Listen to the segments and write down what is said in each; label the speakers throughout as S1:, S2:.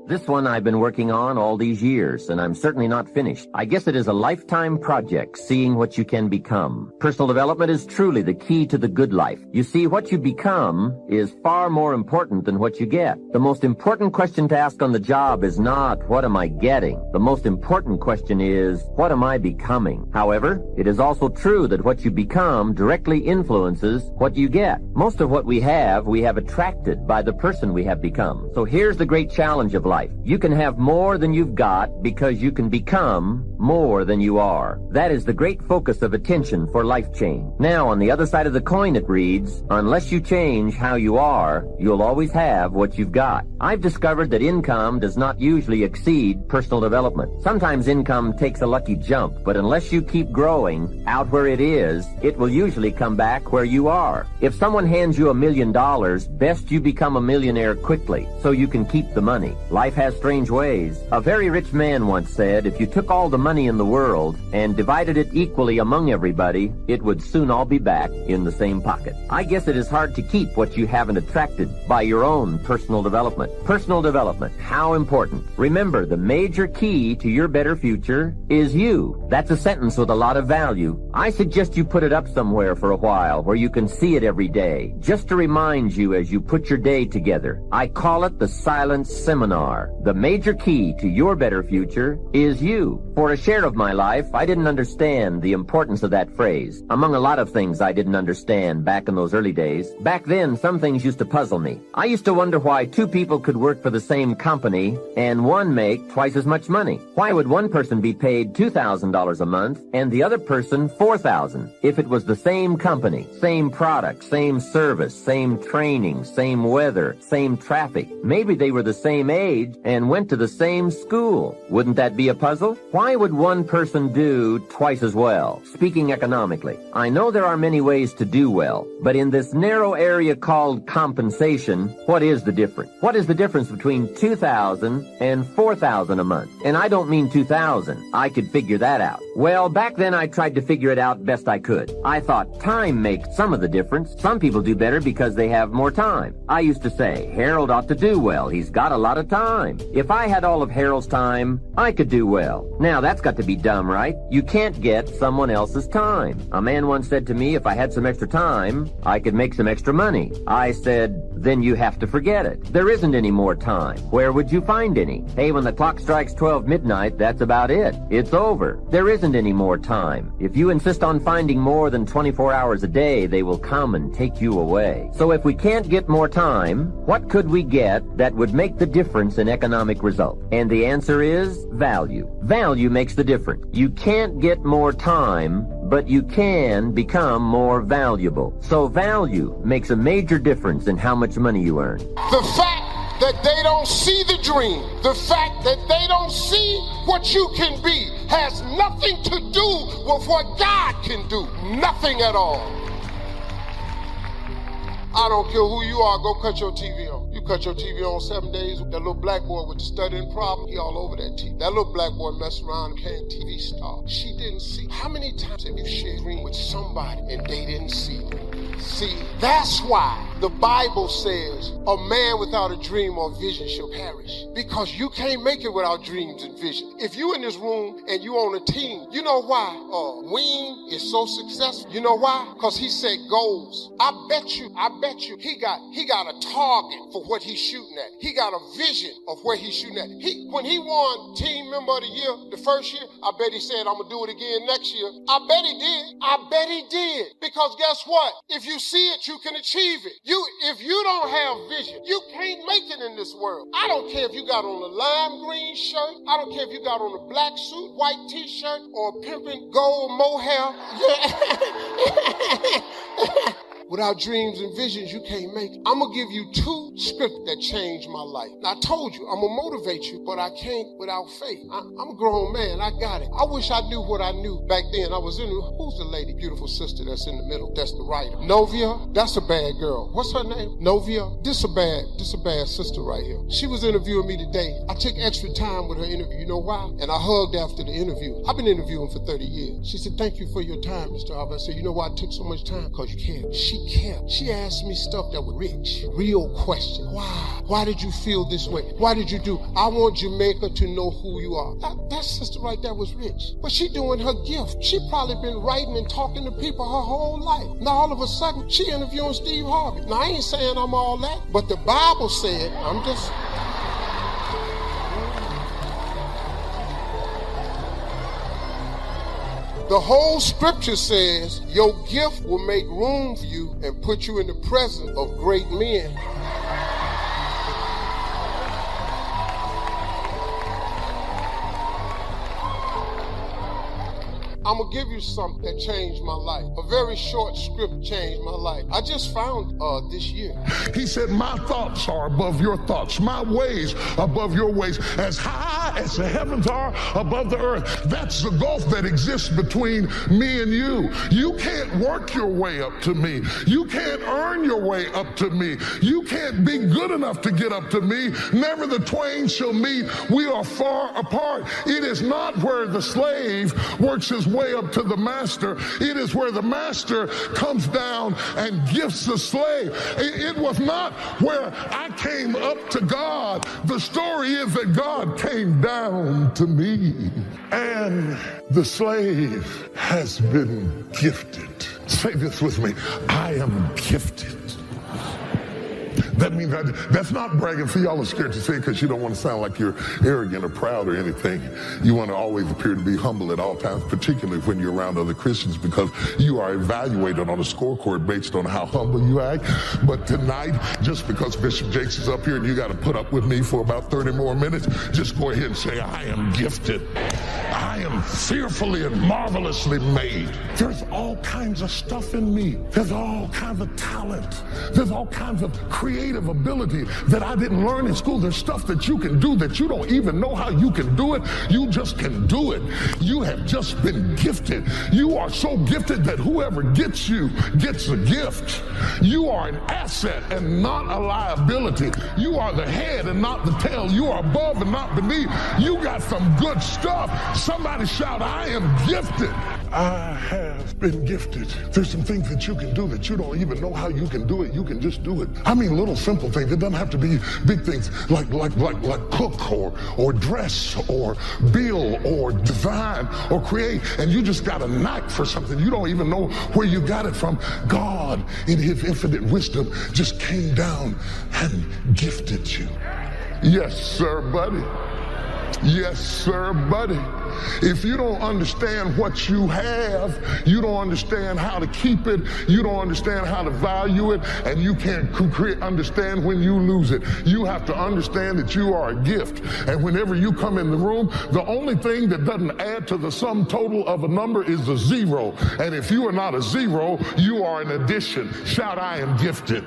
S1: This one I've been working on all these years, and I'm certainly not finished. I guess it is a lifetime project, seeing what you can become. Personal development is truly the key to the good life. You see, what you become is far more important than what you get. The most important question to ask on the job is not, what am I getting? The most important question is, what am I becoming? However, it is also true that what you become directly influences what you get. Most of what we have attracted by the person we have become. So here's the great challenge of life. You can have more than you've got because you can become more than you are. That is the great focus of attention for life change. Now, on the other side of the coin, it reads, unless you change how you are, you'll always have what you've got. I've discovered that income does not usually exceed personal development. Sometimes income takes a lucky jump, but unless you keep growing out where it is, it will usually come back where you are. If someone hands you $1 million, best you become a millionaire quickly so you can keep the money. Life has strange ways. A very rich man once said, if you took all the money in the world and divided it equally among everybody, it would soon all be back in the same pocket. I guess it is hard to keep what you haven't attracted by your own personal development. Personal development, how important. Remember, the major key to your better future is you. That's a sentence with a lot of value. I suggest you put it up somewhere for a while where you can see it every day, just to remind you as you put your day together. I call it the silent seminar. The major key to your better future is you. For a share of my life, I didn't understand the importance of that phrase. Among a lot of things I didn't understand back in those early days. Back then, some things used to puzzle me. I used to wonder why two people could work for the same company and one make twice as much money. Why would one person be paid $2,000 a month and the other person $4,000 if it was the same company, same product, same service, same training, same weather, same traffic? Maybe they were the same age and went to the same school. Wouldn't that be a puzzle? Why would one person do twice as well? Speaking economically, I know there are many ways to do well, but in this narrow area called compensation, what is the difference? What is the difference between $2,000 and $4,000 a month? And I don't mean 2,000. I could figure that out. Well, back then I tried to figure it out best I could. I thought time makes some of the difference. Some people do better because they have more time. I used to say, Harold ought to do well. He's got a lot of time. If I had all of Harold's time, I could do well. Now, that's got to be dumb, right? You can't get someone else's time. A man once said to me, if I had some extra time, I could make some extra money. I said, then you have to forget it. There isn't any more time. Where would you find any? Hey, when the clock strikes 12 midnight, that's about it. It's over. There isn't any more time. If you insist on finding more than 24 hours a day, they will come and take you away. So if we can't get more time, what could we get that would make the difference in economic result? And the answer is value. Value makes the difference. You can't get more time, but you can become more valuable. So value makes a major difference in how much money you earn.
S2: The fact that they don't see the dream, the fact that they don't see what you can be, has nothing to do with what God can do. Nothing at all. I don't care who you are, go cut your TV on. You cut your TV on 7 days. That little black boy with the stuttering problem, he all over that TV. That little black boy messed around and became TV star. She didn't see. How many times have you shared a dream with somebody and they didn't see it? See, that's why the Bible says a man without a dream or vision shall perish. Because you can't make it without dreams and vision. If you in this room and you on a team, you know why Wayne is so successful? You know why? Because he set goals. I bet you he got a target for what he's shooting at. He got a vision of where he's shooting at. When he won Team Member of the Year the first year, I bet he said, I'm gonna do it again next year. I bet he did. Because guess what? If you see it, you can achieve it. If you don't have vision, you can't make it in this world. I don't care if you got on a lime green shirt. I don't care if you got on a black suit, white t-shirt, or a pimpin' gold mohair. Without dreams and visions, you can't make it. I'm going to give you 2 scripts that changed my life. Now, I told you, I'm going to motivate you, but I can't without faith. I'm a grown man. I got it. I wish I knew what I knew back then. I was in, who's the lady, beautiful sister that's in the middle? That's the writer. Novia, that's a bad girl. What's her name? Novia. This a bad sister right here. She was interviewing me today. I took extra time with her interview. You know why? And I hugged after the interview. I've been interviewing for 30 years. She said, thank you for your time, Mr. Harvey. I said, you know why I took so much time? Because you care. She cared. She asked me stuff that was rich, real questions. Why? Why did you feel this way? Why did you do? I want Jamaica to know who you are. That sister right there was rich. But she doing her gift. She probably been writing and talking to people her whole life. Now all of a sudden, she interviewing Steve Harvey. Now I ain't saying I'm all that, but the Bible said, the whole scripture says your gift will make room for you and put you in the presence of great men. I'm going to give you something that changed my life. A very short script changed my life. I just found this year.
S3: He said, my thoughts are above your thoughts. My ways above your ways. As high as the heavens are above the earth. That's the gulf that exists between me and you. You can't work your way up to me. You can't earn your way up to me. You can't be good enough to get up to me. Never the twain shall meet. We are far apart. It is not where the slave works his way up to the master. It is where the master comes down and gifts the slave. It was not where I came up to God. The story is that God came down to me, and the slave has been gifted. Say this with me. I am gifted. That means that's not bragging. See, y'all are scared to say it because you don't want to sound like you're arrogant or proud or anything. You want to always appear to be humble at all times, particularly when you're around other Christians, because you are evaluated on a scorecard based on how humble you act. But tonight, just because Bishop Jakes is up here and you got to put up with me for about 30 more minutes, just go ahead and say, I am gifted. I am fearfully and marvelously made. There's all kinds of stuff in me. There's all kinds of talent. There's all kinds of creative ability that I didn't learn in school. There's stuff that you can do that you don't even know how you can do it. You just can do it. You have just been gifted. You are so gifted that whoever gets you gets a gift. You are an asset and not a liability. You are the head and not the tail. You are above and not beneath. You got some good stuff. Somebody shout, I am gifted. I have been gifted. There's some things that you can do that you don't even know how you can do it. You can just do it. I mean, little simple things. It doesn't have to be big things like cook or dress or build or design or create. And you just got a knack for something. You don't even know where you got it from. God, in his infinite wisdom, just came down and gifted you. Yes, sir, buddy. Yes, sir, buddy. If you don't understand what you have, you don't understand how to keep it, you don't understand how to value it, and you can't understand when you lose it. You have to understand that you are a gift. And whenever you come in the room, the only thing that doesn't add to the sum total of a number is a zero. And if you are not a zero, you are an addition. Shout, I am gifted.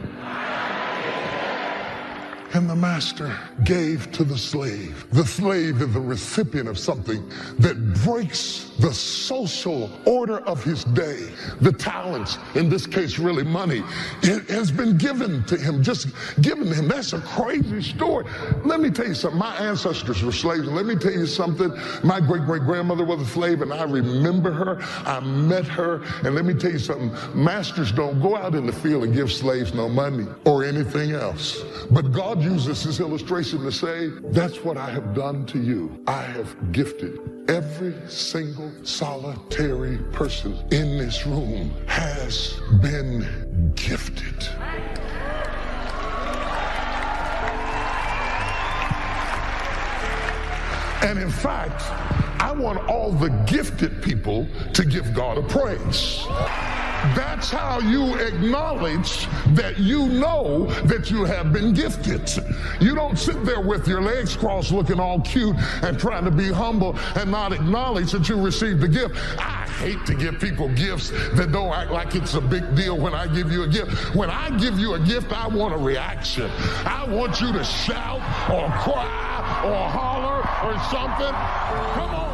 S3: And the master gave to the slave. The slave is the recipient of something that breaks the social order of his day. The talents, in this case really money, it has been given to him, just given to him. That's a crazy story. Let me tell you something. My ancestors were slaves, and let me tell you something. My great-great-grandmother was a slave, and I remember her. I met her, and let me tell you something. Masters don't go out in the field and give slaves no money or anything else. But God uses this illustration to say, that's what I have done to you. I have gifted every single solitary person in this room has been gifted. And in fact, I want all the gifted people to give God a praise. That's how you acknowledge that you know that you have been gifted. You don't sit there with your legs crossed looking all cute and trying to be humble and not acknowledge that you received the gift. I hate to give people gifts that don't act like it's a big deal when I give you a gift. When I give you a gift, I want a reaction. I want you to shout or cry or holler or something. Come on.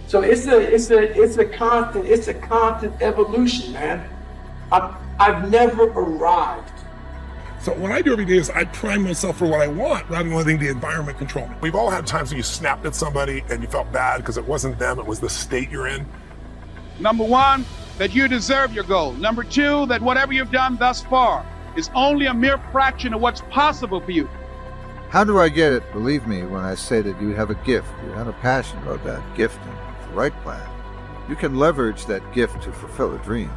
S4: So it's a constant evolution, man. I've never arrived.
S5: So what I do every day is I prime myself for what I want rather than letting the environment control me. We've all had times when you snapped at somebody and you felt bad because it wasn't them, it was the state you're in.
S6: Number one, that you deserve your goal. Number two, that whatever you've done thus far is only a mere fraction of what's possible for you.
S7: How do I get it? Believe me when I say that you have a gift. You have a passion about that gift, and with the right plan, you can leverage that gift to fulfill a dream.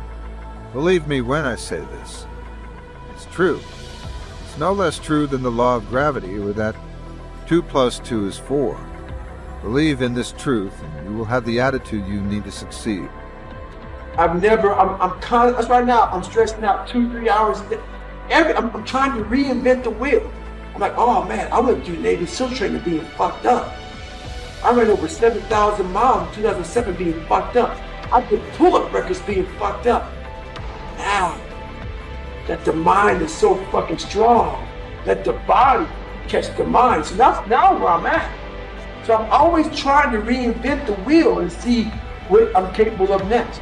S7: Believe me when I say this. It's true. It's no less true than the law of gravity, or that 2 + 2 is 4. Believe in this truth, and you will have the attitude you need to succeed.
S4: That's right now, I'm stressing out 2-3 hours a day. I'm trying to reinvent the wheel. I'm like, oh man, I went through Navy SEAL training being fucked up. I ran over 7,000 miles in 2007 being fucked up. I did pull-up records being fucked up. Now, that the mind is so fucking strong, that the body catch the mind. So that's now where I'm at. So I'm always trying to reinvent the wheel and see what I'm capable of next.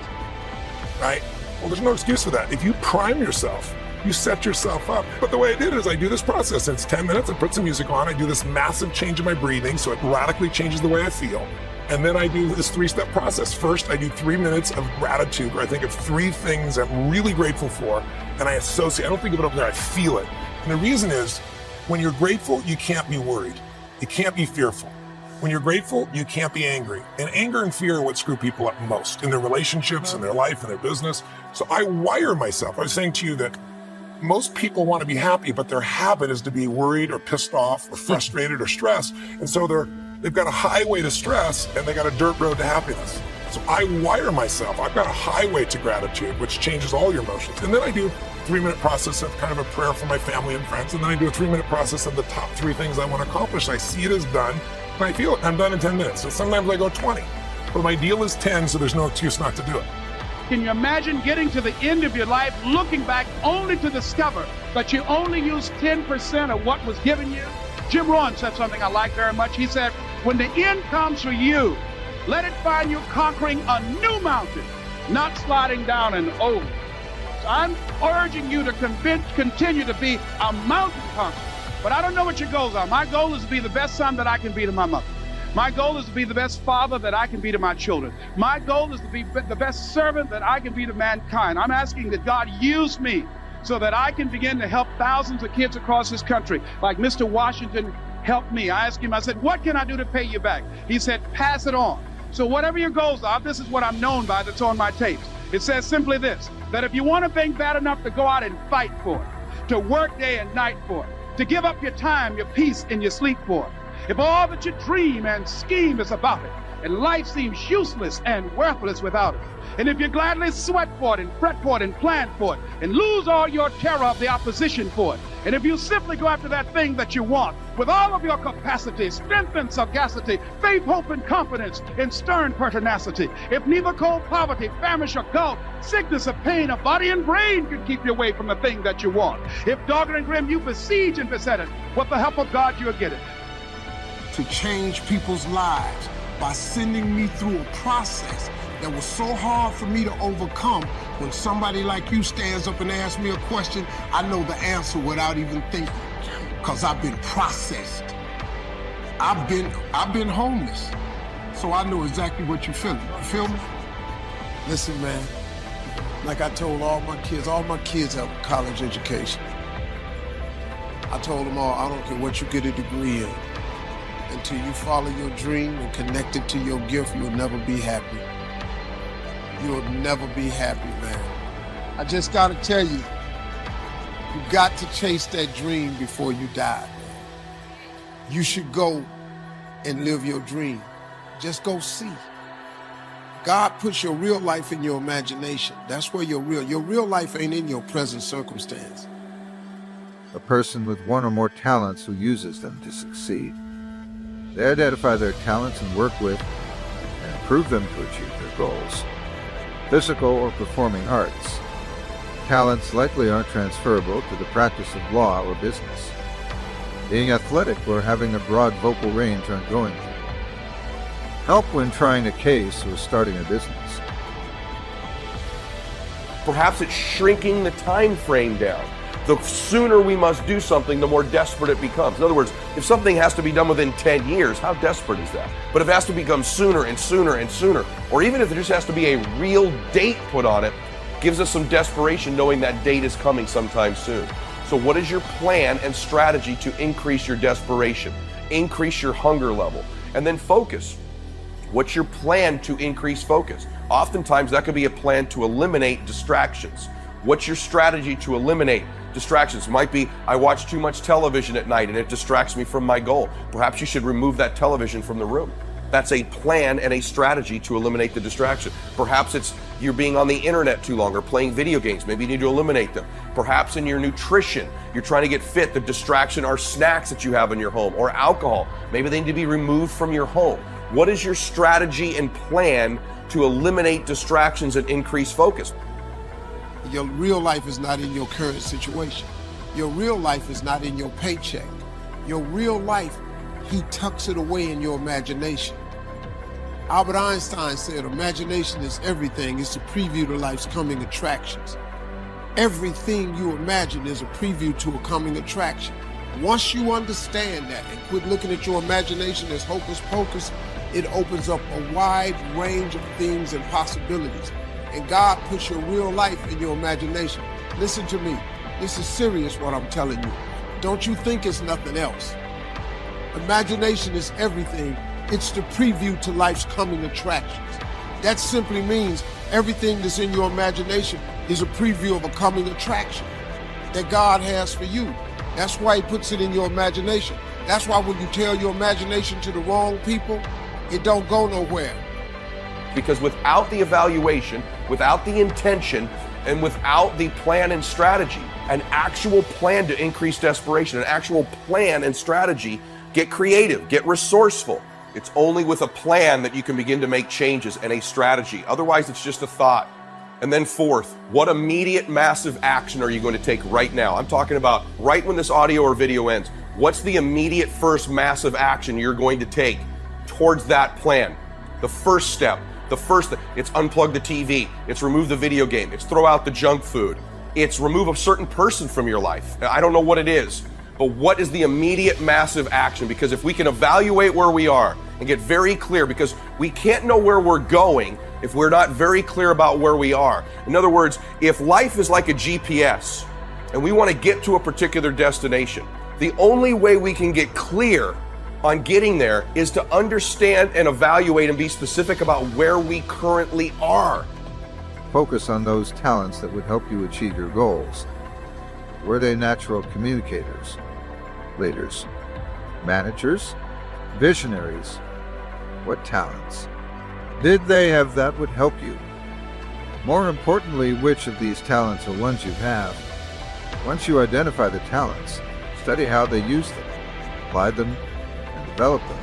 S5: Right? Well, there's no excuse for that. If you prime yourself, you set yourself up. But the way I did it is I do this process. It's 10 minutes, I put some music on, I do this massive change in my breathing so it radically changes the way I feel. And then I do this 3-step process. First, I do 3 minutes of gratitude where I think of 3 things I'm really grateful for, and I don't think of it up there, I feel it. And the reason is, when you're grateful, you can't be worried. You can't be fearful. When you're grateful, you can't be angry. And anger and fear are what screw people up most in their relationships, in their life, in their business. So I wire myself. I was saying to you that most people want to be happy, but their habit is to be worried or pissed off or frustrated or stressed. And so they've got a highway to stress and they got a dirt road to happiness. So I wire myself. I've got a highway to gratitude, which changes all your emotions. And then I do a 3-minute process of kind of a prayer for my family and friends. And then I do a 3-minute process of the top 3 things I want to accomplish. I see it as done and I feel it. I'm done in 10 minutes. So sometimes I go 20, but my deal is 10, so there's no excuse not to do it.
S6: Can you imagine getting to the end of your life, looking back only to discover that you only used 10% of what was given you? Jim Rohn said something I like very much. He said, when the end comes for you, let it find you conquering a new mountain, not sliding down an old. So I'm urging you to continue to be a mountain conqueror. But I don't know what your goals are. My goal is to be the best son that I can be to my mother. My goal is to be the best father that I can be to my children. My goal is to be the best servant that I can be to mankind. I'm asking that God use me so that I can begin to help thousands of kids across this country, like Mr. Washington helped me. I asked him, I said, what can I do to pay you back? He said, pass it on. So whatever your goals are, this is what I'm known by that's on my tapes. It says simply this, that if you want a thing bad enough to go out and fight for it, to work day and night for it, to give up your time, your peace, and your sleep for it, if all that you dream and scheme is about it, and life seems useless and worthless without it, and if you gladly sweat for it and fret for it and plan for it, and lose all your terror of the opposition for it, and if you simply go after that thing that you want with all of your capacity, strength and sagacity, faith, hope and confidence, and stern pertinacity, if neither cold poverty, famish or gulf, sickness or pain of body and brain can keep you away from the thing that you want, if dogged and grim you besiege and beset it, with the help of God you'll get it.
S2: To change people's lives by sending me through a process that was so hard for me to overcome. When somebody like you stands up and asks me a question, I know the answer without even thinking, because I've been processed. I've been homeless, so I know exactly what you're feeling. You feel me? Listen, man, like I told all my kids have a college education. I told them all, I don't care what you get a degree in. Until you follow your dream and connect it to your gift, you'll never be happy. You'll never be happy, man. I just gotta tell you, you got to chase that dream before you die, man. You should go and live your dream. Just go see. God puts your real life in your imagination. That's where your real life ain't in your present circumstance.
S7: A person with one or more talents who uses them to succeed. They identify their talents and work with and improve them to achieve their goals. Physical or performing arts. Talents likely aren't transferable to the practice of law or business. Being athletic or having a broad vocal range aren't going to. Help when trying a case or starting a business.
S8: Perhaps it's shrinking the time frame down. The sooner we must do something, the more desperate it becomes. In other words, if something has to be done within 10 years, how desperate is that? But if it has to become sooner and sooner and sooner, or even if there just has to be a real date put on it, gives us some desperation knowing that date is coming sometime soon. So what is your plan and strategy to increase your desperation, increase your hunger level, and then focus? What's your plan to increase focus? Oftentimes that could be a plan to eliminate distractions. What's your strategy to eliminate distractions? Might be, I watch too much television at night and it distracts me from my goal. Perhaps you should remove that television from the room. That's a plan and a strategy to eliminate the distraction. Perhaps it's you're being on the internet too long or playing video games. Maybe you need to eliminate them. Perhaps in your nutrition, you're trying to get fit. The distraction are snacks that you have in your home or alcohol. Maybe they need to be removed from your home. What is your strategy and plan to eliminate distractions and increase focus?
S2: Your real life is not in your current situation. Your real life is not in your paycheck. Your real life, he tucks it away in your imagination. Albert Einstein said, imagination is everything. It's a preview to life's coming attractions. Everything you imagine is a preview to a coming attraction. Once you understand that and quit looking at your imagination as hocus pocus, it opens up a wide range of things and possibilities. And God puts your real life in your imagination. Listen to me. This is serious what I'm telling you. Don't you think it's nothing else. Imagination is everything. It's the preview to life's coming attractions. That simply means everything that's in your imagination is a preview of a coming attraction that God has for you. That's why he puts it in your imagination. That's why when you tell your imagination to the wrong people, it don't go nowhere.
S8: Because without the evaluation, without the intention, and without the plan and strategy, an actual plan to increase desperation, an actual plan and strategy, get creative, get resourceful. It's only with a plan that you can begin to make changes and a strategy. Otherwise, it's just a thought. And then fourth, what immediate massive action are you going to take right now? I'm talking about right when this audio or video ends. What's the immediate first massive action you're going to take towards that plan? The first step, it's unplug the TV. It's remove the video game. It's throw out the junk food. It's remove a certain person from your life. I don't know what it is, but what is the immediate massive action? Because if we can evaluate where we are and get very clear, because we can't know where we're going if we're not very clear about where we are. In other words, if life is like a GPS and we want to get to a particular destination, the only way we can get clear on getting there is to understand and evaluate and be specific about where we currently are.
S7: Focus on those talents that would help you achieve your goals. Were they natural communicators, leaders, managers, visionaries? What talents? Did they have that would help you? More importantly, which of these talents are ones you have? Once you identify the talents, study how they use them, apply them, and develop them.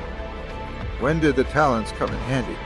S7: When did the talents come in handy?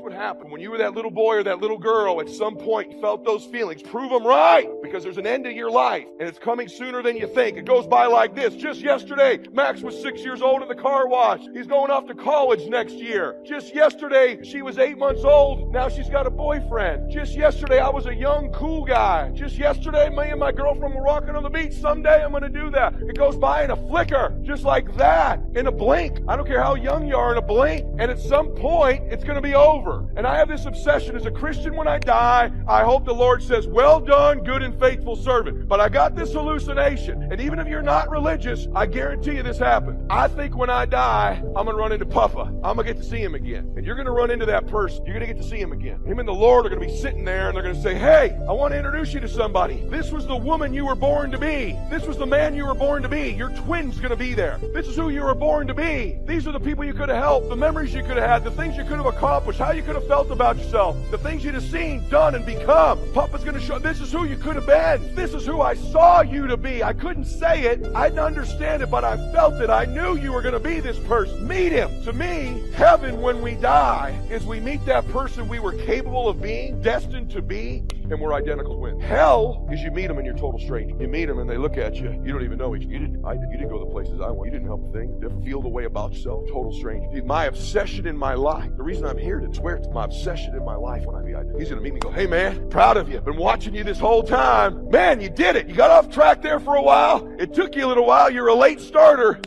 S8: What happened when you were that little boy or that little girl, at some point you felt those feelings. Prove them right, because there's an end to your life and it's coming sooner than you think. It goes by like this. Just yesterday, Max was 6 years old in the car wash. He's going off to college next year. Just yesterday, she was 8 months old. Now she's got a boyfriend. Just yesterday, I was a young, cool guy. Just yesterday, me and my girlfriend were walking on the beach. Someday I'm going to do that. It goes by in a flicker, just like that, in a blink. I don't care how young you are, in a blink. And at some point, it's going to be over. And I have this obsession as a Christian. When I die, I hope the Lord says, well done, good and faithful servant. But I got this hallucination. And even if you're not religious, I guarantee you this happened. I think when I die, I'm going to run into Papa. I'm going to get to see him again. And you're going to run into that person. You're going to get to see him again. Him and the Lord are going to be sitting there and they're going to say, hey, I want to introduce you to somebody. This was the woman you were born to be. This was the man you were born to be. Your twin's going to be there. This is who you were born to be. These are the people you could have helped, the memories you could have had, the things you could have accomplished, how you could have felt about yourself, the things you'd have seen, done, and become. Papa's going to show, this is who you could have been. This is who I saw you to be. I couldn't say it. I didn't understand it, but I felt it. I knew you were going to be this person. Meet him. To me, heaven when we die is we meet that person we were capable of being, destined to be, and we're identical twins. Hell is you meet them and you're total stranger. You meet them and they look at you. You don't even know each other. You didn't go the places I went. You didn't help a thing. You didn't feel the way about yourself. Total stranger. My obsession in my life, the reason I'm here to swear to my obsession in my life when I be identical. He's going to meet me and go, hey man, proud of you. Been watching you this whole time. Man, you did it. You got off track there for a while. It took you a little while. You're a late starter.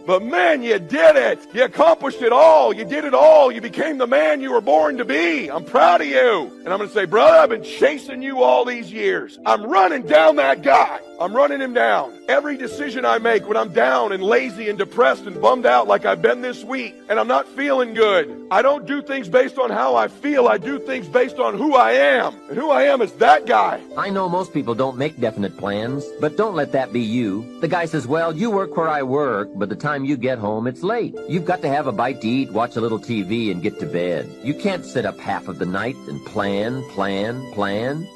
S8: But man, you did it. You accomplished it all. You did it all. You became the man you were born to be. I'm proud of you. And I'm going to say, brother, I've been chasing you all these years. I'm running down that guy. I'm running him down. Every decision I make when I'm down and lazy and depressed and bummed out like I've been this week, and I'm not feeling good, I don't do things based on how I feel. I do things based on who I am. And who I am is that guy.
S1: I know most people don't make definite plans, but don't let that be you. The guy says, well, you work where I work, but the time you get home, it's late. You've got to have a bite to eat, watch a little TV, and get to bed. You can't sit up half of the night and plan.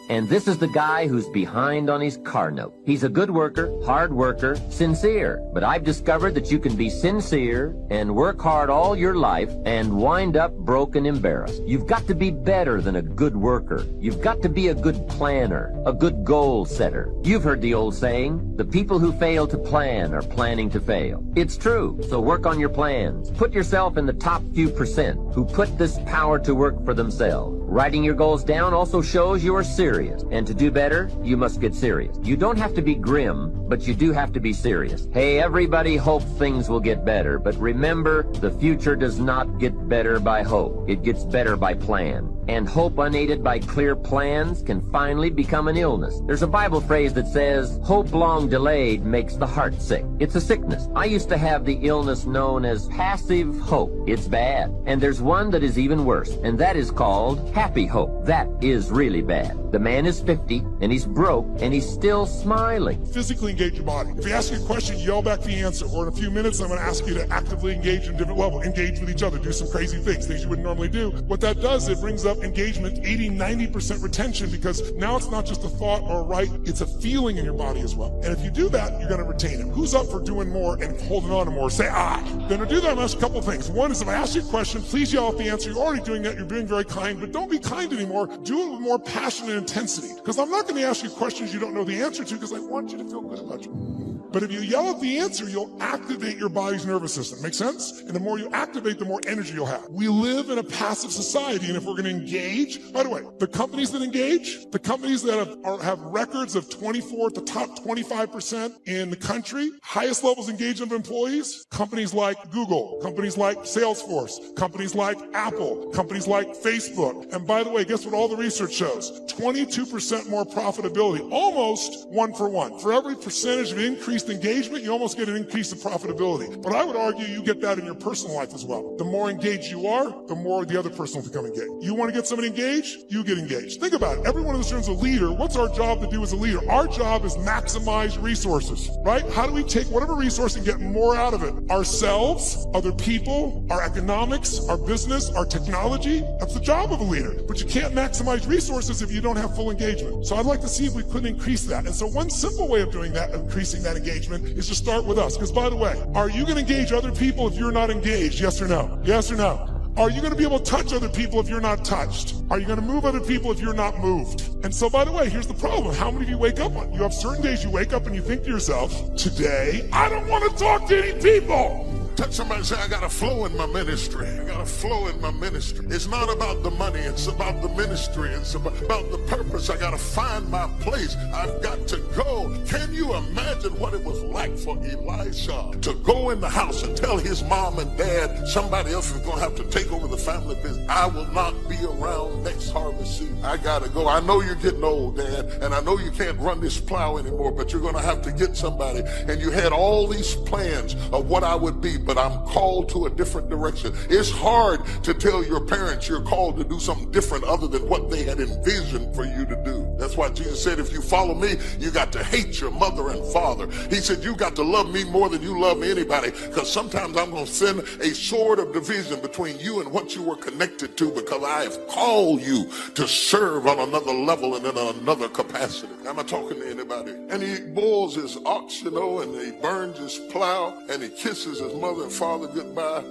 S1: And this is the guy who's behind on his car note. He's a good worker, hard worker, sincere. But I've discovered that you can be sincere and work hard all your life and wind up broke and embarrassed. You've got to be better than a good worker. You've got to be a good planner, a good goal setter. You've heard the old saying, the people who fail to plan are planning to fail. It's true, so work on your plans. Put yourself in the top few percent who put this power to work for themselves. Writing your goals down also shows you are serious. And to do better, you must get serious. You don't have to be grim, but you do have to be serious. Hey, everybody hopes things will get better, but remember, the future does not get better by hope. It gets better by plan. And hope unaided by clear plans can finally become an illness. There's a Bible phrase that says, hope long delayed makes the heart sick. It's a sickness. I used to have the illness known as passive hope. It's bad. And there's one that is even worse, and that is called happy hope. That is really bad. The man is 50, and he's broke, and he's still smiling.
S5: Physically engage your body. If you ask you a question, yell back the answer. Or in a few minutes, I'm going to ask you to actively engage in different levels. Engage with each other. Do some crazy things you wouldn't normally do. What that does, it brings up engagement, 80-90% retention, because now it's not just a thought or a right, it's a feeling in your body as well. And if you do that, you're going to retain it. Who's up for doing more and holding on to more? Say I. Then to do that, I'm going to ask a couple things. One is if I ask you a question, please yell out the answer. You're already doing that. You're being very kind, but don't be kind anymore. Do it with more passion and intensity. Because I'm not going to ask you questions you don't know the answer to, because I want you to feel good about you. But if you yell out the answer, you'll activate your body's nervous system. Make sense? And the more you activate, the more energy you'll have. We live in a passive society, and if we're going to engage, by the way, the companies that engage, the companies that have records of 24 to top 25% in the country, highest levels of engagement of employees, companies like Google, companies like Salesforce, companies like Apple, companies like Facebook. And by the way, guess what all the research shows? 22% more profitability, almost one for one. For every percentage of increased engagement, you almost get an increase in profitability. But I would argue you get that in your personal life as well. The more engaged you are, the more the other person will become engaged. You want to get somebody engaged? You get engaged. Think about it. Every one of us is a leader. What's our job to do as a leader? Our job is maximize resources, right? How do we take whatever resource and get more out of it? Ourselves, other people, our economics, our business, our technology. That's the job of a leader. But you can't maximize resources if you don't have full engagement. So I'd like to see if we could increase that. And so one simple way of doing that, increasing that engagement, is to start with us. Because by the way, are you going to engage other people if you're not engaged? Yes or no? Yes or no? Are you going to be able to touch other people if you're not touched? Are you going to move other people if you're not moved? And so, by the way, here's the problem. How many of you wake up on? You have certain days you wake up and you think to yourself, today, I don't want to talk to any people.
S3: Touch somebody and say, I got a flow in my ministry. I got a flow in my ministry. It's not about the money. It's about the ministry. It's about the purpose. I got to find my place. I've got to go. Can you imagine what it was like for Elisha to go in the house and tell his mom and dad somebody else is going to have to take over the family business? I will not be around next harvest season. I got to go. I know you're getting old, Dad, and I know you can't run this plow anymore, but you're going to have to get somebody. And you had all these plans of what I would be, but I'm called to a different direction. It's hard to tell your parents you're called to do something different other than what they had envisioned for you to do. That's That's why Jesus said, if you follow me, you got to hate your mother and father. He said, you got to love me more than you love anybody, because sometimes I'm going to send a sword of division between you and what you were connected to, because I have called you to serve on another level and in another capacity. Am I talking to anybody? And he boils his ox, and he burns his plow, and he kisses his mother and father goodbye.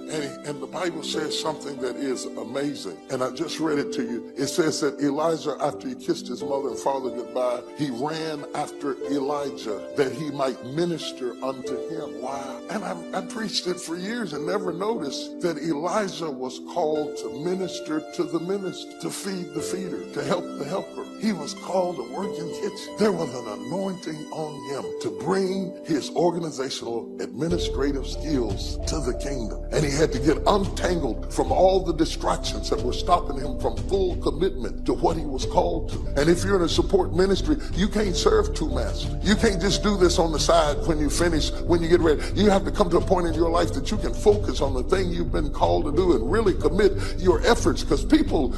S3: And the Bible says something that is amazing. And I just read it to you. It says that Elijah, after he kissed his mother and father goodbye, he ran after Elijah that he might minister unto him. Wow. And I preached it for years and never noticed that Elijah was called to minister to the minister, to feed the feeder, to help the helper. He was called to work in the kitchen. There was an anointing on him to bring his organizational administrative skills to the kingdom. And he had to get untangled from all the distractions that were stopping him from full commitment to what he was called to. And if you're in a support ministry, you can't serve two masters. You can't just do this on the side when you finish, when you get ready. You have to come to a point in your life that you can focus on the thing you've been called to do and really commit your efforts, because people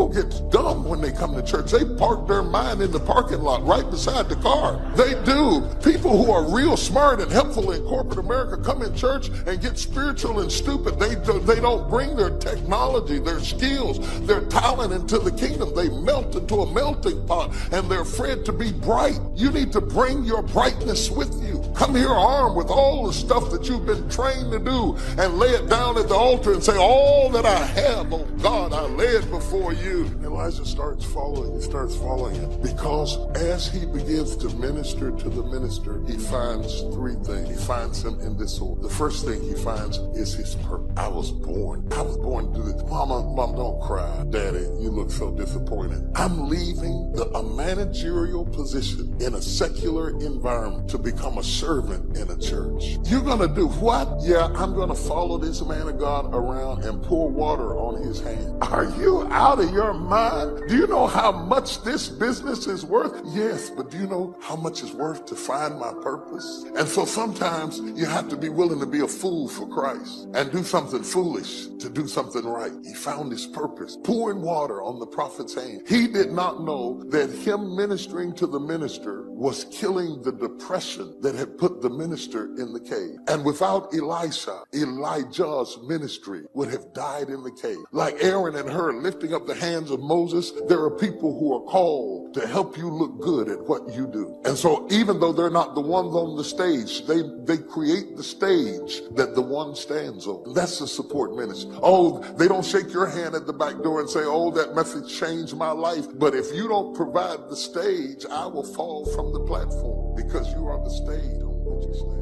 S3: get dumb when they come to church. They park their mind in the parking lot right beside the car. They do. People who are real smart and helpful in corporate America come in church and get spiritual and stupid. They don't bring their technology, their skills, their talent into the kingdom. They melt into a melting pot and they're afraid to be bright. You need to bring your brightness with you. Come here armed with all the stuff that you've been trained to do and lay it down at the altar and say, all that I have, oh God, I lay it before you. And Elijah starts following him, because as he begins to minister to the minister, he finds three things. He finds him in this order. The first thing he finds is his purpose. I was born to do this. Mom, don't cry. Daddy, you look so disappointed. I'm leaving a managerial position in a secular environment to become a servant in a church. You're going to do what? Yeah, I'm going to follow this man of God around and pour water on his hand. Are you out of your mind? Do you know how much this business is worth? Yes, but do you know how much it's worth to find my purpose? And so sometimes you have to be willing to be a fool for Christ and do something foolish to do something right. He found his purpose, pouring water on the prophet's hand. He did not know that him ministering to the minister was killing the depression that had put the minister in the cave. And without Elijah's ministry would have died in the cave. Like Aaron and Hur lifting up the hands of Moses, there are people who are called to help you look good at what you do. And so even though they're not the ones on the stage, they create the stage that the one stands on. That's the support ministry. Oh, they don't shake your hand at the back door and say, oh, that message changed my life. But if you don't provide the stage, I will fall from the platform, because you are the stage on which you stand.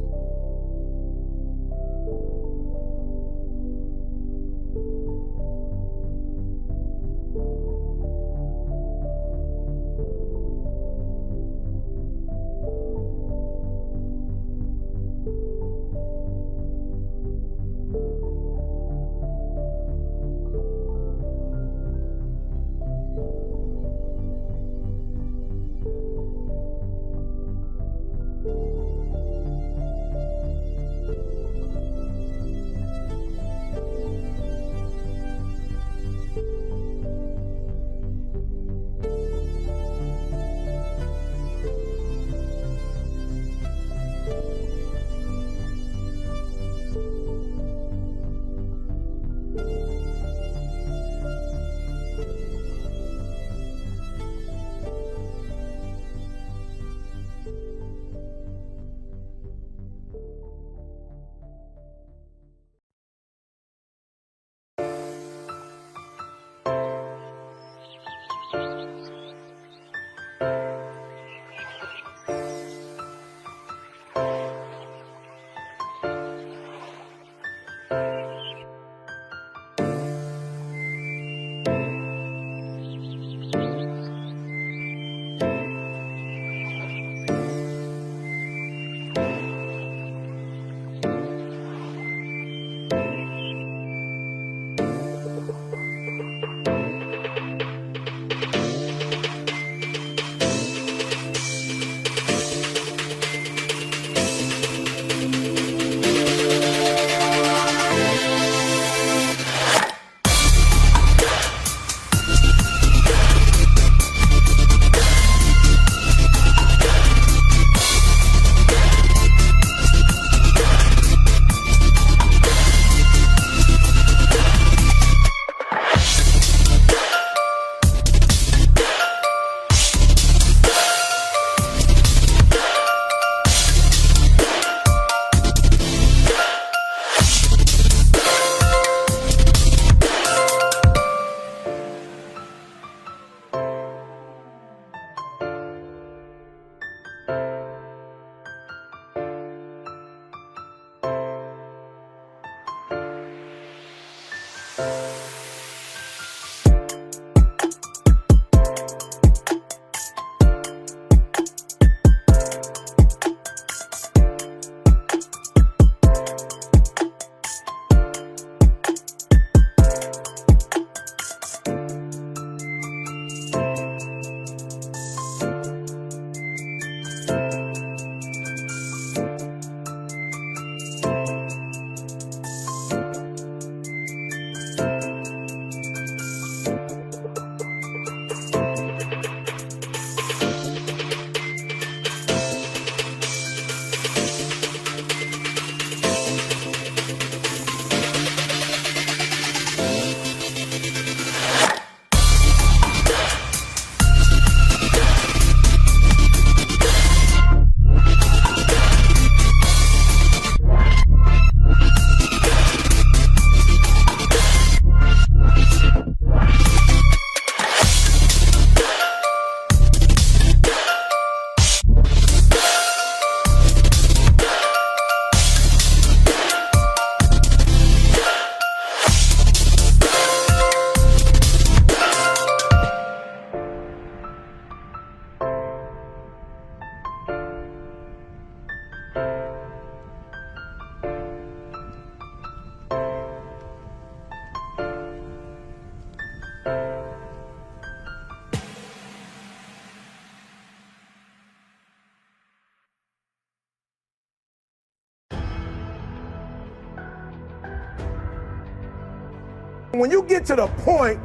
S9: When you get to the point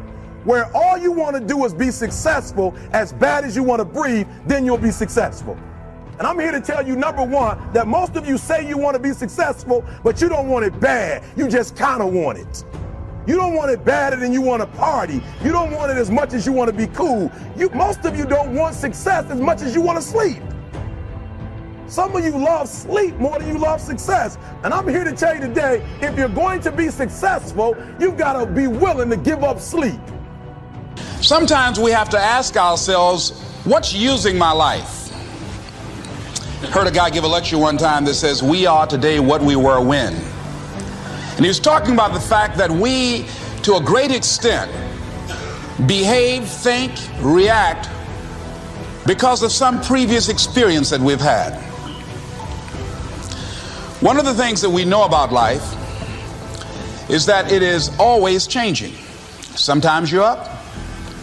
S9: where all you want to do is be successful as bad as you want to breathe, then you'll be successful. And I'm here to tell you, number one, that most of you say you want to be successful, but you don't want it bad. You just kind of want it. You don't want it badder than you want to party. You don't want it as much as you want to be cool. Most of you don't want success as much as you want to sleep. Some of you love sleep more than you love success. And I'm here to tell you today, if you're going to be successful, you've got to be willing to give up sleep.
S10: Sometimes we have to ask ourselves, what's using my life? Heard a guy give a lecture one time that says, we are today what we were when. And he was talking about the fact that we, to a great extent, behave, think, react because of some previous experience that we've had. One of the things that we know about life is that it is always changing. Sometimes you're up,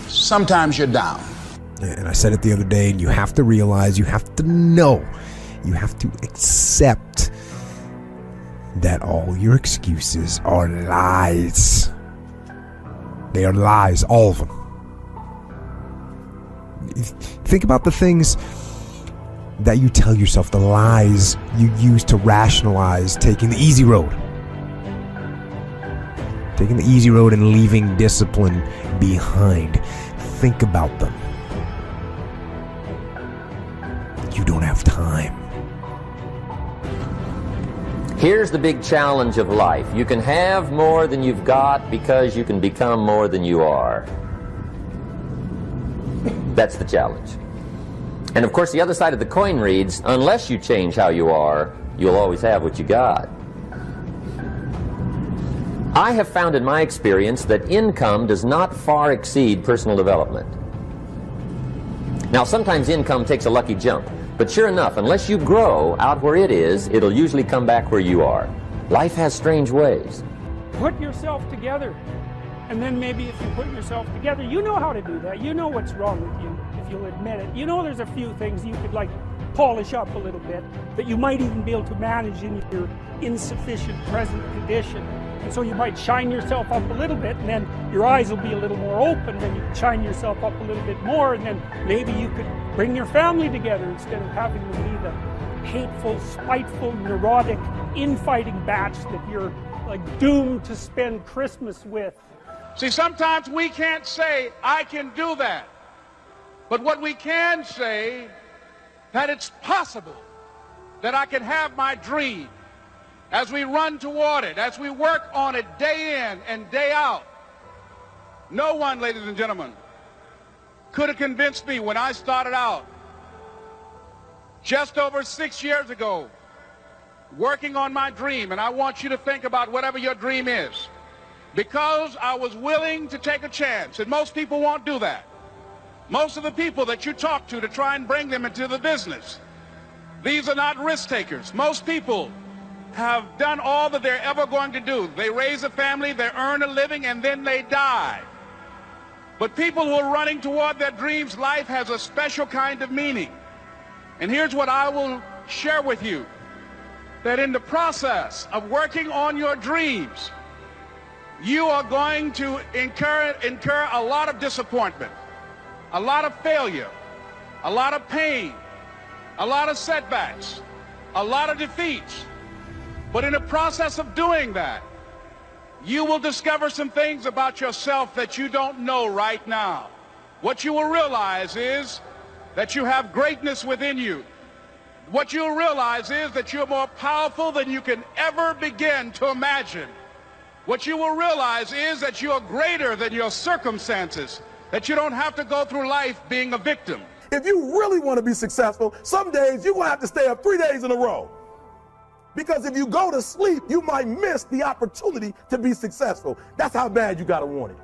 S10: sometimes you're down.
S11: And I said it the other day, and you have to realize, you have to know, you have to accept that all your excuses are lies. They are lies, all of them. Think about the things that you tell yourself, the lies you use to rationalize taking the easy road. Taking the easy road and leaving discipline behind. Think about them. You don't have time.
S1: Here's the big challenge of life. You can have more than you've got because you can become more than you are. That's the challenge. And of course, the other side of the coin reads, unless you change how you are, you'll always have what you got. I have found in my experience that income does not far exceed personal development. Now, sometimes income takes a lucky jump. But sure enough, unless you grow out where it is, it'll usually come back where you are. Life has strange ways.
S12: Put yourself together. And then maybe if you put yourself together, you know how to do that. You know what's wrong with you, if you'll admit it. You know there's a few things you could like polish up a little bit that you might even be able to manage in your insufficient present condition. And so you might shine yourself up a little bit, and then your eyes will be a little more open, and then you can shine yourself up a little bit more, and then maybe you could bring your family together instead of having them be the hateful, spiteful, neurotic, infighting batch that you're like doomed to spend Christmas with.
S6: See, sometimes we can't say, I can do that. But what we can say, that it's possible that I can have my dream. As we run toward it, as we work on it day in and day out. No one, ladies and gentlemen, could have convinced me when I started out just over 6 years ago working on my dream. And I want you to think about whatever your dream is, because I was willing to take a chance. And most people won't do that. Most of the people that you talk to try and bring them into the business, these are not risk takers. Most people have done all that they're ever going to do. They raise a family, they earn a living, and then they die. But people who are running toward their dreams, life has a special kind of meaning. And here's what I will share with you, that in the process of working on your dreams, you are going to incur a lot of disappointment, a lot of failure, a lot of pain, a lot of setbacks, a lot of defeats. But in the process of doing that, you will discover some things about yourself that you don't know right now. What you will realize is that you have greatness within you. What you'll realize is that you're more powerful than you can ever begin to imagine. What you will realize is that you're greater than your circumstances, that you don't have to go through life being a victim.
S9: If you really want to be successful, some days you're going to have to stay up 3 days in a row. Because if you go to sleep, you might miss the opportunity to be successful. That's how bad you got to want it.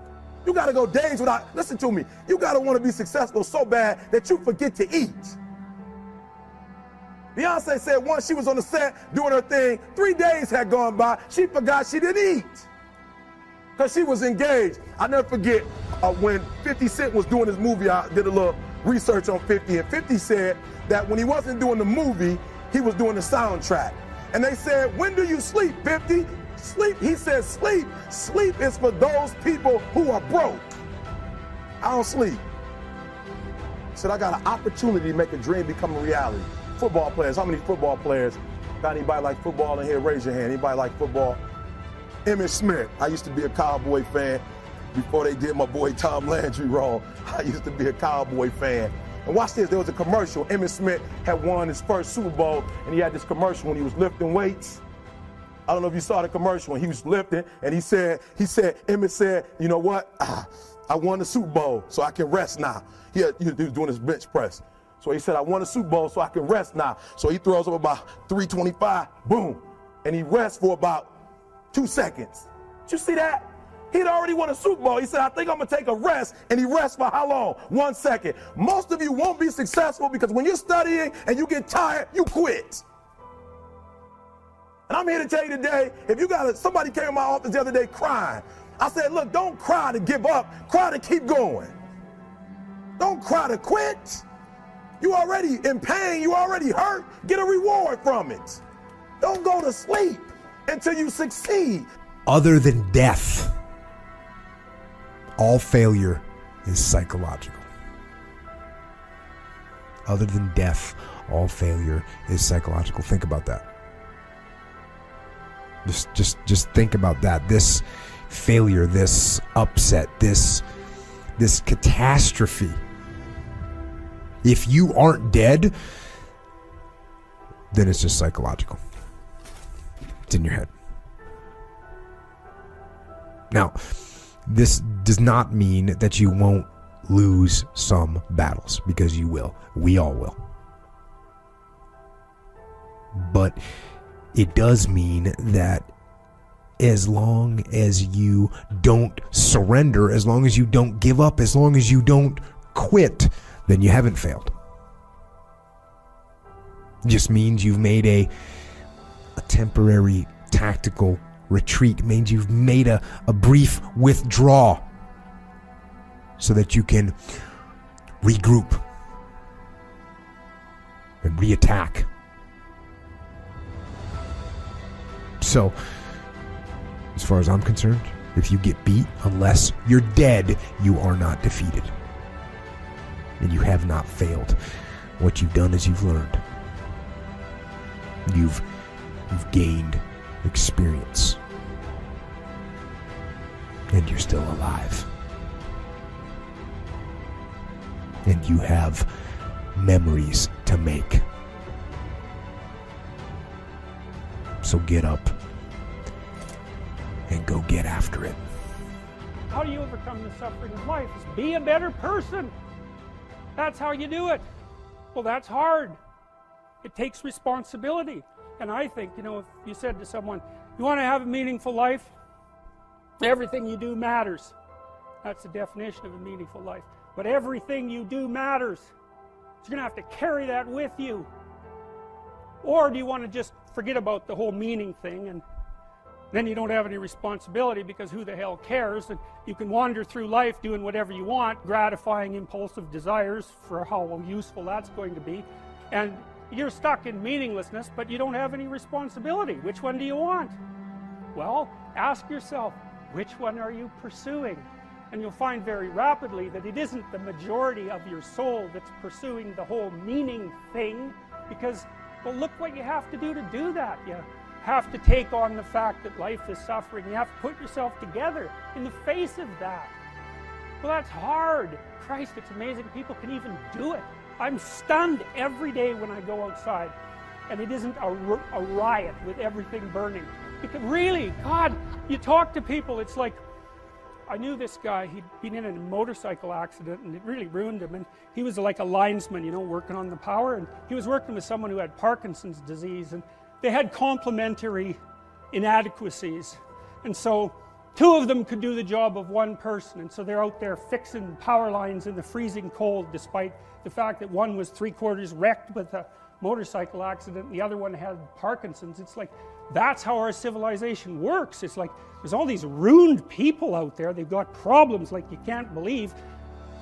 S9: You got to go days without, listen to me, you got to want to be successful so bad that you forget to eat. Beyonce said once she was on the set doing her thing, 3 days had gone by, she forgot she didn't eat because she was engaged. I'll never forget when 50 Cent was doing his movie, I did a little research on 50, and 50 said that when he wasn't doing the movie, he was doing the soundtrack. And they said, when do you sleep, 50? Sleep, he says sleep. Sleep is for those people who are broke. I don't sleep. He said, I got an opportunity to make a dream become a reality. Football players, how many football players? Got anybody like football in here? Raise your hand. Anybody like football? Emmitt Smith. I used to be a Cowboy fan before they did my boy Tom Landry wrong. I used to be a Cowboy fan. And watch this, there was a commercial. Emmitt Smith had won his first Super Bowl, and he had this commercial when he was lifting weights. I don't know if you saw the commercial when he was lifting, and Emmitt said, you know what? I won the Super Bowl, so I can rest now. He was doing his bench press. So he said, I won a Super Bowl, so I can rest now. So he throws up about 325, boom, and he rests for about 2 seconds. Did you see that? He'd already won a Super Bowl. He said, I think I'm going to take a rest, and he rests for how long? 1 second. Most of you won't be successful because when you're studying and you get tired, you quit. And I'm here to tell you today, if you got somebody came in my office the other day crying. I said, look, don't cry to give up. Cry to keep going. Don't cry to quit. You already in pain. You already hurt. Get a reward from it. Don't go to sleep until you succeed.
S11: Other than death, all failure is psychological. Other than death, all failure is psychological. Think about that. Just think about that. This failure, this upset, this catastrophe. If you aren't dead, then it's just psychological. It's in your head. Now, this does not mean that you won't lose some battles, because you will. We all will. But it does mean that as long as you don't surrender, as long as you don't give up, as long as you don't quit, then you haven't failed. It just means you've made a temporary tactical retreat. It means you've made a brief withdrawal so that you can regroup and reattack. So, as far as I'm concerned, if you get beat, unless you're dead, you are not defeated. And you have not failed. What you've done is you've learned. You've gained experience. And you're still alive. And you have memories to make. So get up and go get after it.
S12: How do you overcome the suffering of life? Is be a better person. That's how you do it. Well, that's hard. It takes responsibility. And I think, if you said to someone, you want to have a meaningful life? Everything you do matters. That's the definition of a meaningful life. But everything you do matters. So you're going to have to carry that with you. Or do you want to just forget about the whole meaning thing, and then you don't have any responsibility, because who the hell cares, and you can wander through life doing whatever you want, gratifying impulsive desires for how useful that's going to be, and you're stuck in meaninglessness, but you don't have any responsibility. Which one do you want? Well, ask yourself, which one are you pursuing? And you'll find very rapidly that it isn't the majority of your soul that's pursuing the whole meaning thing, because, well, look what you have to do that. You have to take on the fact that life is suffering. You have to put yourself together in the face of that. Well, that's hard. Christ, it's amazing people can even do it. I'm stunned every day when I go outside, and it isn't a riot with everything burning. Because really, God, you talk to people, it's like, I knew this guy, he'd been in a motorcycle accident and it really ruined him, and he was like a linesman, working on the power, and he was working with someone who had Parkinson's disease, and they had complementary inadequacies, and so two of them could do the job of one person, and so they're out there fixing power lines in the freezing cold, despite the fact that one was 3/4 wrecked with a motorcycle accident and the other one had Parkinson's. It's like, that's how our civilization works. It's like, there's all these ruined people out there, they've got problems like you can't believe.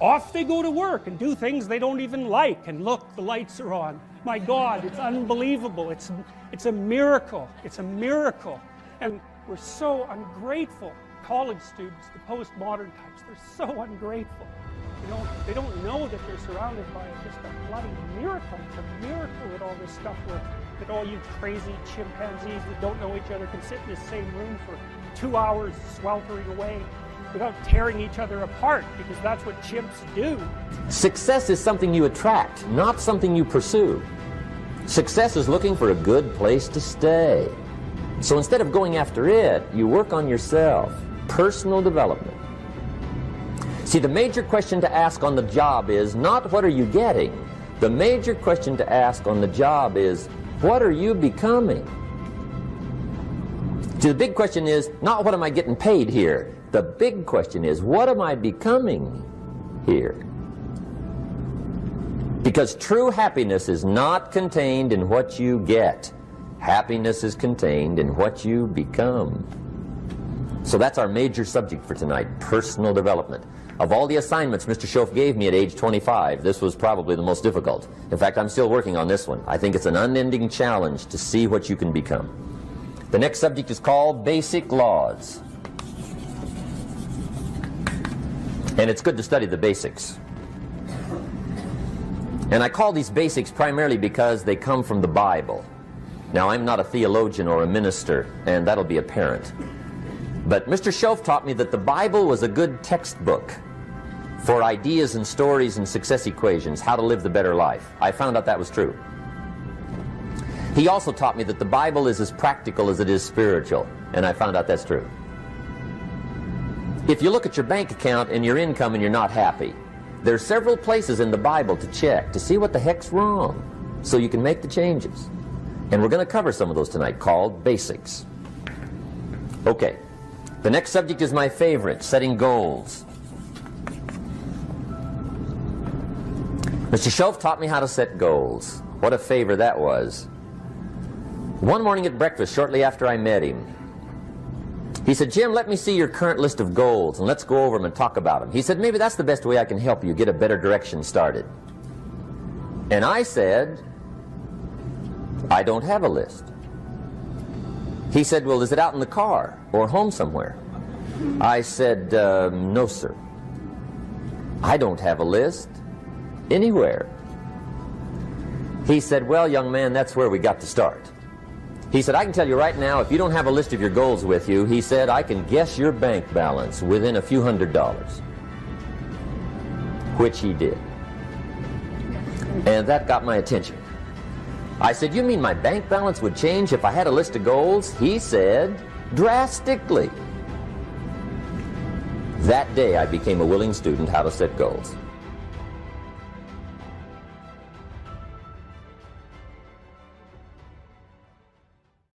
S12: Off they go to work and do things they don't even like, and look, the lights are on. My God, it's unbelievable. It's a miracle. It's a miracle. And We're so ungrateful. College students, the postmodern types, they're so ungrateful. They don't know that they're surrounded by just a bloody miracle. It's a miracle that all this stuff that all you crazy chimpanzees that don't know each other can sit in the same room for 2 hours sweltering away without tearing each other apart, because that's what chimps do.
S1: Success is something you attract, not something you pursue. Success is looking for a good place to stay. So instead of going after it, you work on yourself. Personal development. See, the major question to ask on the job is not what are you getting. The major question to ask on the job is what are you becoming? See, the big question is not what am I getting paid here. The big question is what am I becoming here? Because true happiness is not contained in what you get. Happiness is contained in what you become. So that's our major subject for tonight, personal development. Of all the assignments Mr. Schoaf gave me at age 25, this was probably the most difficult. In fact, I'm still working on this one. I think it's an unending challenge to see what you can become. The next subject is called Basic Laws. And it's good to study the basics. And I call these basics primarily because they come from the Bible. Now, I'm not a theologian or a minister, and that'll be apparent. But Mr. Schoaf taught me that the Bible was a good textbook for ideas and stories and success equations, how to live the better life. I found out that was true. He also taught me that the Bible is as practical as it is spiritual, and I found out that's true. If you look at your bank account and your income and you're not happy, there are several places in the Bible to check to see what the heck's wrong so you can make the changes. And we're going to cover some of those tonight, called basics. Okay, the next subject is my favorite, setting goals. Mr. Schoaf taught me how to set goals. What a favor that was. One morning at breakfast, shortly after I met him, he said, Jim, let me see your current list of goals and let's go over them and talk about them. He said, maybe that's the best way I can help you get a better direction started. And I said, I don't have a list. He said, well, is it out in the car or home somewhere? I said, no, sir. I don't have a list anywhere. He said, well, young man, that's where we got to start. He said, I can tell you right now, if you don't have a list of your goals with you, he said, I can guess your bank balance within a few $100s. Which he did. And that got my attention. I said, you mean my bank balance would change if I had a list of goals? He said, drastically. That day I became a willing student how to set goals.